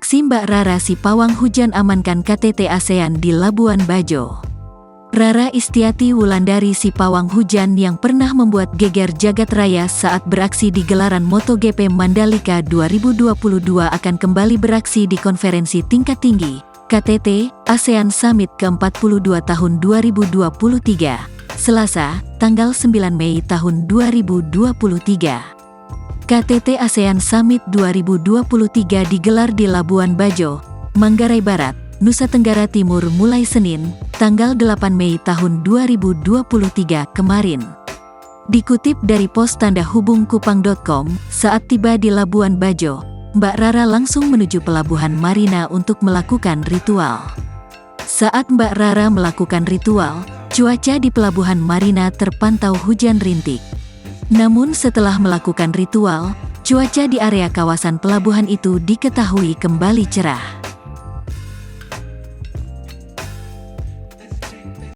Aksi Mbak Rara si pawang hujan amankan KTT ASEAN di Labuan Bajo. Rara Istiati Wulandari si pawang hujan yang pernah membuat geger jagat raya saat beraksi di gelaran MotoGP Mandalika 2022 akan kembali beraksi di konferensi tingkat tinggi KTT ASEAN Summit ke-42 tahun 2023, Selasa, tanggal 9 Mei tahun 2023. KTT ASEAN Summit 2023 digelar di Labuan Bajo, Manggarai Barat, Nusa Tenggara Timur mulai Senin, tanggal 8 Mei tahun 2023 kemarin. Dikutip dari pos tanda hubung kupang.com, saat tiba di Labuan Bajo, Mbak Rara langsung menuju pelabuhan Marina untuk melakukan ritual. Saat Mbak Rara melakukan ritual, cuaca di pelabuhan Marina terpantau hujan rintik. Namun setelah melakukan ritual, cuaca di area kawasan pelabuhan itu diketahui kembali cerah.